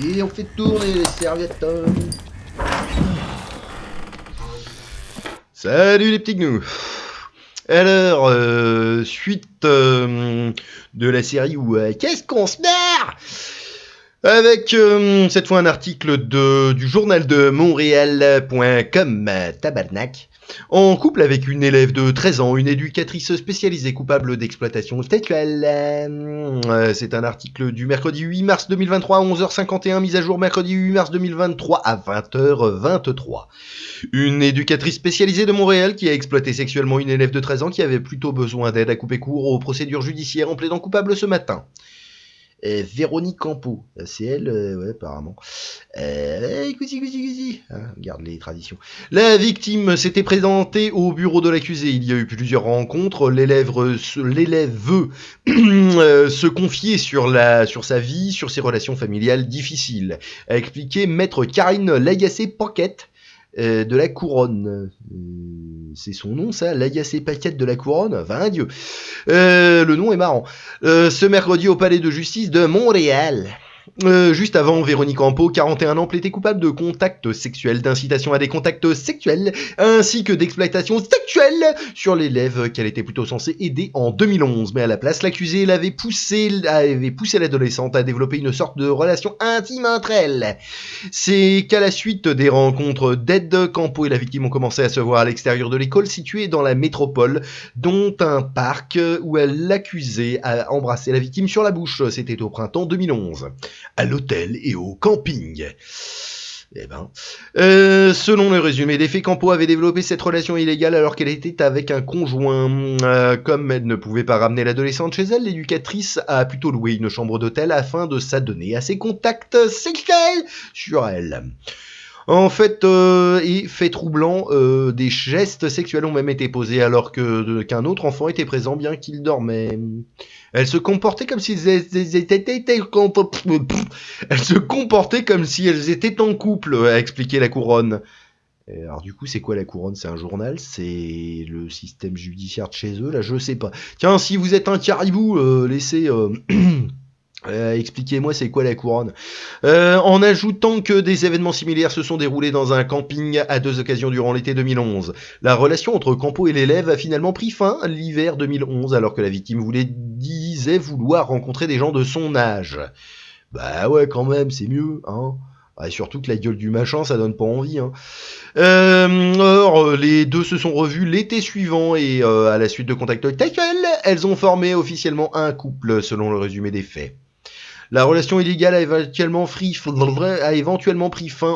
Et on fait tourner les serviettes. Salut les petits gnous. Alors, suite de la série où qu'est-ce qu'on se marre avec cette fois un article du journal de Montréal.com, tabarnak, en couple avec une élève de 13 ans, une éducatrice spécialisée coupable d'exploitation sexuelle. C'est un article du mercredi 8 mars 2023 à 11h51, mise à jour mercredi 8 mars 2023 à 20h23. Une éducatrice spécialisée de Montréal qui a exploité sexuellement une élève de 13 ans qui avait plutôt besoin d'aide à couper court aux procédures judiciaires en plaidant coupable ce matin. Véronique Campo, c'est elle, ouais, apparemment. Cousi. Garde les traditions. La victime s'était présentée au bureau de l'accusé. Il y a eu plusieurs rencontres. L'élève veut se confier sur sa vie, sur ses relations familiales difficiles, a expliqué maître Karine Lagacé-Paquette de la Couronne. C'est son nom, ça, Lagacé-Paquette de la Couronne. Enfin, Dieu. Le nom est marrant. Ce mercredi au palais de justice de Montréal. Juste avant, Véronique Campo, 41 ans, plaidait coupable de contacts sexuels, d'incitation à des contacts sexuels, ainsi que d'exploitation sexuelle sur l'élève qu'elle était plutôt censée aider en 2011. Mais à la place, l'accusée avait poussé l'adolescente à développer une sorte de relation intime entre elles. C'est qu'à la suite des rencontres d'aide, Campo et la victime ont commencé à se voir à l'extérieur de l'école située dans la métropole, dont un parc où l'accusée a embrassé la victime sur la bouche. C'était au printemps 2011. À l'hôtel et au camping. Selon le résumé des faits, Campo avait développé cette relation illégale alors qu'elle était avec un conjoint. Comme elle ne pouvait pas ramener l'adolescente chez elle, l'éducatrice a plutôt loué une chambre d'hôtel afin de s'adonner à ses contacts sexuels sur elle. En fait, et fait troublant, des gestes sexuels ont même été posés alors qu'un autre enfant était présent bien qu'il dormait. Elle se comportait comme si elles étaient en couple, a expliqué la Couronne. Alors du coup, c'est quoi la Couronne? C'est un journal? C'est le système judiciaire de chez eux? Là, je sais pas. Tiens, si vous êtes un caribou, laissez... expliquez-moi c'est quoi la Couronne. En ajoutant que des événements similaires se sont déroulés dans un camping à 2 occasions durant l'été 2011. La relation entre Campo et l'élève a finalement pris fin l'hiver 2011 alors que la victime disait vouloir rencontrer des gens de son âge. Bah ouais, quand même, c'est mieux, hein. Et surtout que la gueule du machin, ça donne pas envie, hein. Or, les deux se sont revus l'été suivant et à la suite de contacts sexuels, elles ont formé officiellement un couple selon le résumé des faits. La relation illégale a éventuellement pris fin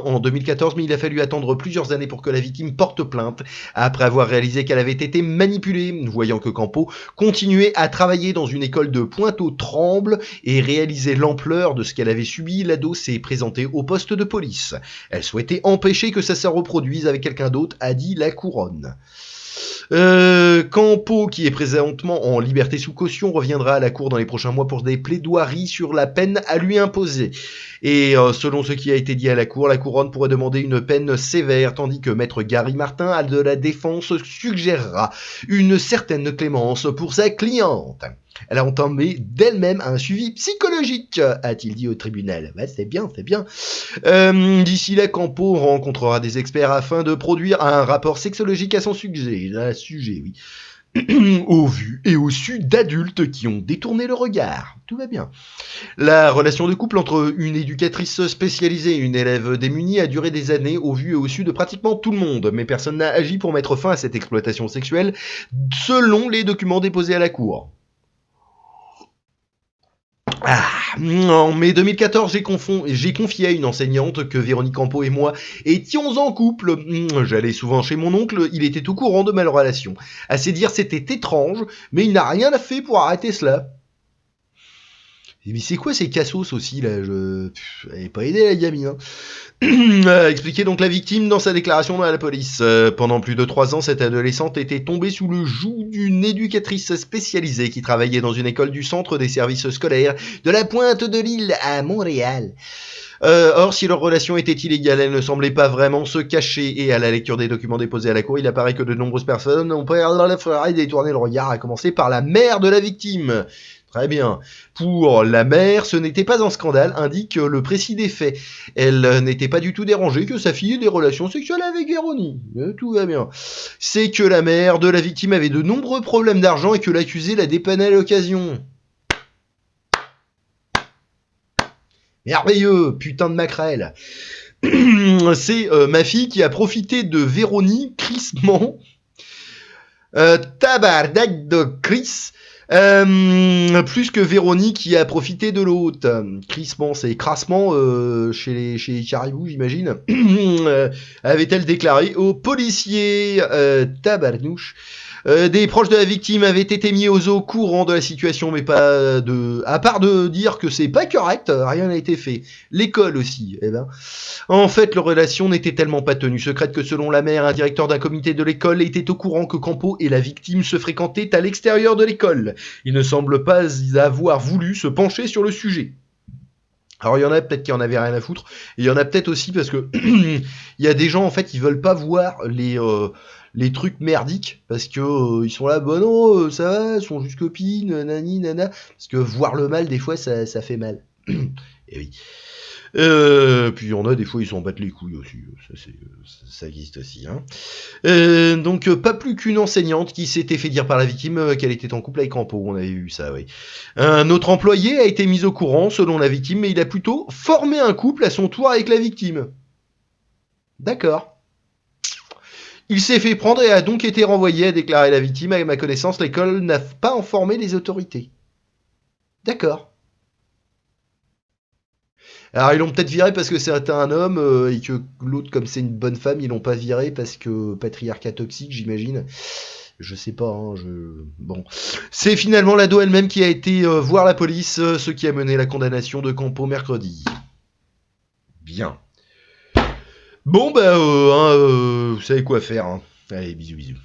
en 2014, mais il a fallu attendre plusieurs années pour que la victime porte plainte, après avoir réalisé qu'elle avait été manipulée, voyant que Campo continuait à travailler dans une école de Pointe-aux-Trembles et réalisait l'ampleur de ce qu'elle avait subi. L'ado s'est présenté au poste de police. Elle souhaitait empêcher que ça se reproduise avec quelqu'un d'autre, a dit la Couronne. Campo, qui est présentement en liberté sous caution, reviendra à la cour dans les prochains mois pour des plaidoiries sur la peine à lui imposer. Et selon ce qui a été dit à la cour, la couronne pourrait demander une peine sévère, tandis que maître Gary Martin de la défense suggérera une certaine clémence pour sa cliente. Elle a entamé d'elle-même un suivi psychologique, a-t-il dit au tribunal. Ouais, c'est bien. D'ici là, Campo rencontrera des experts afin de produire un rapport sexologique à son sujet, oui. Au vu et au su d'adultes qui ont détourné le regard. Tout va bien. La relation de couple entre une éducatrice spécialisée et une élève démunie a duré des années au vu et au su de pratiquement tout le monde, mais personne n'a agi pour mettre fin à cette exploitation sexuelle, selon les documents déposés à la cour. En mai 2014, j'ai confié à une enseignante que Véronique Campo et moi étions en couple. J'allais souvent chez mon oncle, il était au courant de ma relation. Assez dire, c'était étrange, mais il n'a rien fait pour arrêter cela. Mais c'est quoi ces cassos aussi là? Elle n'est pas aidée la gamine. A expliqué donc la victime dans sa déclaration à la police. Pendant plus de 3 ans, cette adolescente était tombée sous le joug d'une éducatrice spécialisée qui travaillait dans une école du centre des services scolaires de la Pointe de l'Île à Montréal. Or, si leur relation était illégale, elle ne semblait pas vraiment se cacher, et à la lecture des documents déposés à la cour, il apparaît que de nombreuses personnes ont détourné le regard, à commencer par la mère de la victime. Très bien. Pour la mère, ce n'était pas un scandale, indique le précis des faits. Elle n'était pas du tout dérangée que sa fille ait des relations sexuelles avec Véronique. Tout va bien. C'est que la mère de la victime avait de nombreux problèmes d'argent et que l'accusé la dépannait à l'occasion. Merveilleux, putain de maquerelle. C'est ma fille qui a profité de Véronique crissement. Tabarnak de Chris. Plus que Véronique qui a profité de l'autre. Crissement, c'est crassement chez les caribous, j'imagine. Avait-elle déclaré aux policiers tabarnouche. Des proches de la victime avaient été mis au courant de la situation, mais pas de... À part de dire que c'est pas correct, rien n'a été fait. L'école aussi, eh ben... En fait, leur relation n'était tellement pas tenue secrète que selon la mère, un directeur d'un comité de l'école était au courant que Campo et la victime se fréquentaient à l'extérieur de l'école. Il ne semble pas avoir voulu se pencher sur le sujet. Alors il y en a peut-être qui en avaient rien à foutre, et il y en a peut-être aussi parce que il y a des gens en fait ils veulent pas voir les trucs merdiques parce que ils sont là, bon non, ça va, ils sont juste copines, nani nana, parce que voir le mal des fois ça fait mal. Et oui. Puis il y en a des fois ils s'en battent les couilles aussi, ça existe aussi. Hein. Donc pas plus qu'une enseignante qui s'était fait dire par la victime qu'elle était en couple avec Campo, on avait vu ça, oui. Un autre employé a été mis au courant selon la victime, mais il a plutôt formé un couple à son tour avec la victime. D'accord. Il s'est fait prendre et a donc été renvoyé, a déclaré la victime. À ma connaissance, l'école n'a pas informé les autorités. D'accord. Alors ils l'ont peut-être viré parce que c'était un homme et que l'autre, comme c'est une bonne femme, ils l'ont pas viré parce que patriarcat toxique, j'imagine. Je sais pas, hein, bon. C'est finalement l'ado elle-même qui a été voir la police, ce qui a mené la condamnation de Campo mercredi. Bien. Bon, bah, vous savez quoi faire. Hein. Allez, bisous, bisous.